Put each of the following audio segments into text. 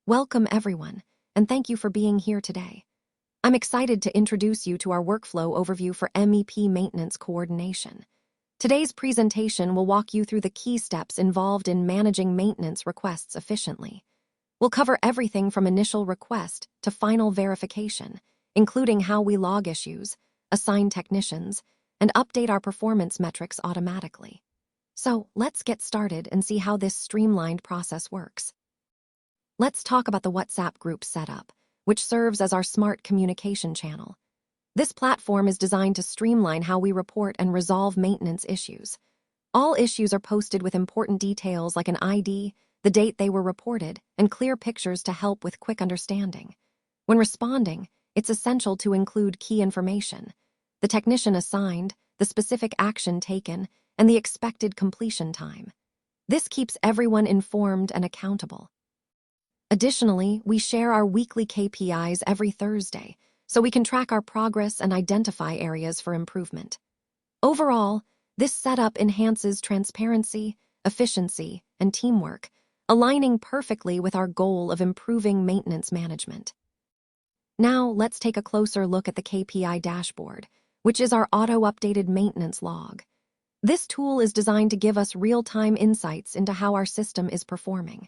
Welcome everyone, and thank you for being here today. I'm excited to introduce you to our workflow overview for MEP maintenance coordination. Today's presentation will walk you through the key steps involved in managing maintenance requests efficiently. We'll cover everything from initial request to final verification, including how we log issues, assign technicians, and update our performance metrics automatically. So let's get started and see how this streamlined process works. Let's talk about the WhatsApp group setup, which serves as our smart communication channel. This platform is designed to streamline how we report and resolve maintenance issues. All issues are posted with important details like an ID, the date they were reported, and clear pictures to help with quick understanding. When responding, it's essential to include key information: the technician assigned, the specific action taken, and the expected completion time. This keeps everyone informed and accountable. Additionally, we share our weekly KPIs every Thursday, so we can track our progress and identify areas for improvement. Overall, this setup enhances transparency, efficiency, and teamwork, aligning perfectly with our goal of improving maintenance management. Now, let's take a closer look at the KPI dashboard, which is our auto-updated maintenance log. This tool is designed to give us real-time insights into how our system is performing.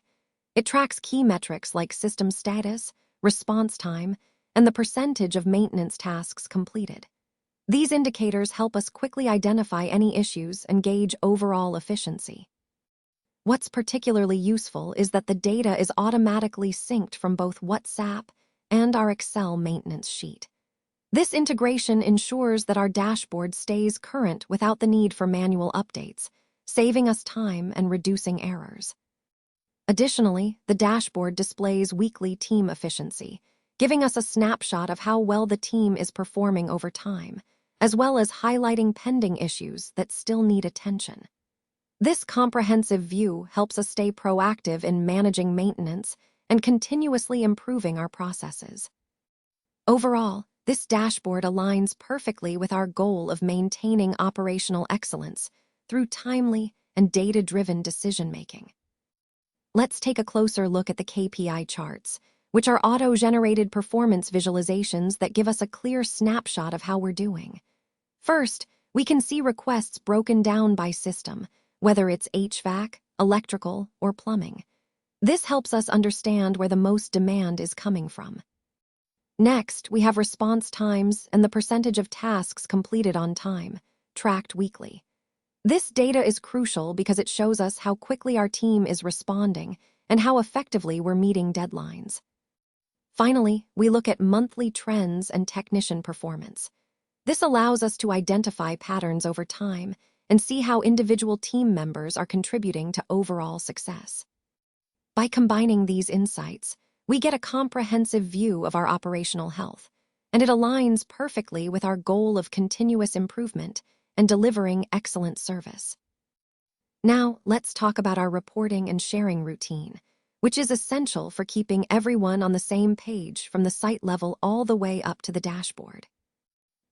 It tracks key metrics like system status, response time, and the percentage of maintenance tasks completed. These indicators help us quickly identify any issues and gauge overall efficiency. What's particularly useful is that the data is automatically synced from both WhatsApp and our Excel maintenance sheet. This integration ensures that our dashboard stays current without the need for manual updates, saving us time and reducing errors. Additionally, the dashboard displays weekly team efficiency, giving us a snapshot of how well the team is performing over time, as well as highlighting pending issues that still need attention. This comprehensive view helps us stay proactive in managing maintenance and continuously improving our processes. Overall, this dashboard aligns perfectly with our goal of maintaining operational excellence through timely and data-driven decision-making. Let's take a closer look at the KPI charts, which are auto-generated performance visualizations that give us a clear snapshot of how we're doing. First, we can see requests broken down by system, whether it's HVAC, electrical, or plumbing. This helps us understand where the most demand is coming from. Next, we have response times and the percentage of tasks completed on time, tracked weekly. This data is crucial because it shows us how quickly our team is responding and how effectively we're meeting deadlines. Finally, we look at monthly trends and technician performance. This allows us to identify patterns over time and see how individual team members are contributing to overall success. By combining these insights, we get a comprehensive view of our operational health, and it aligns perfectly with our goal of continuous improvement and delivering excellent service. Now, let's talk about our reporting and sharing routine, which is essential for keeping everyone on the same page from the site level all the way up to the dashboard.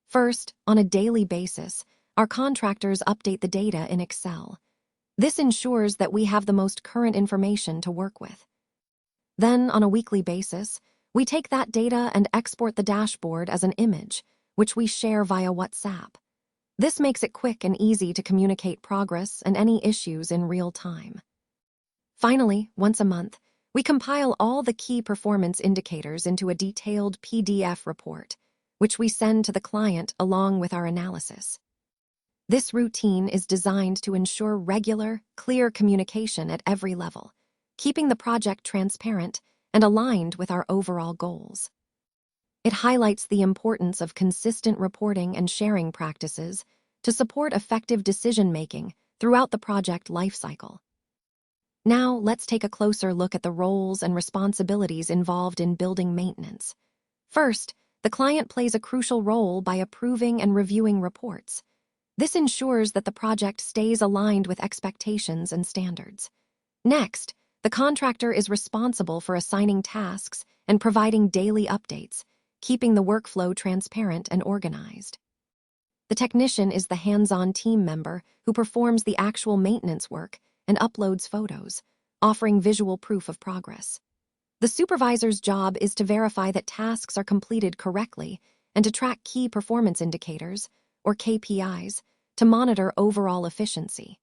First, on a daily basis, our contractors update the data in Excel. This ensures that we have the most current information to work with. Then, on a weekly basis, we take that data and export the dashboard as an image, which we share via WhatsApp. This makes it quick and easy to communicate progress and any issues in real time. Finally, once a month, we compile all the key performance indicators into a detailed PDF report, which we send to the client along with our analysis. This routine is designed to ensure regular, clear communication at every level, keeping the project transparent and aligned with our overall goals. It highlights the importance of consistent reporting and sharing practices to support effective decision-making throughout the project lifecycle. Now, let's take a closer look at the roles and responsibilities involved in building maintenance. First, the client plays a crucial role by approving and reviewing reports. This ensures that the project stays aligned with expectations and standards. Next, the contractor is responsible for assigning tasks and providing daily updates, keeping the workflow transparent and organized. The technician is the hands-on team member who performs the actual maintenance work and uploads photos, offering visual proof of progress. The supervisor's job is to verify that tasks are completed correctly and to track key performance indicators, or KPIs, to monitor overall efficiency.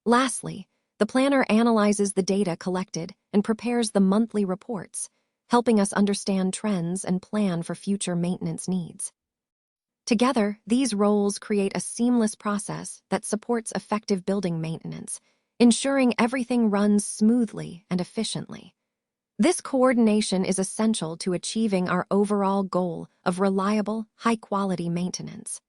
Lastly, the planner analyzes the data collected and prepares the monthly reports, helping us understand trends and plan for future maintenance needs. Together, these roles create a seamless process that supports effective building maintenance, ensuring everything runs smoothly and efficiently. This coordination is essential to achieving our overall goal of reliable, high-quality maintenance.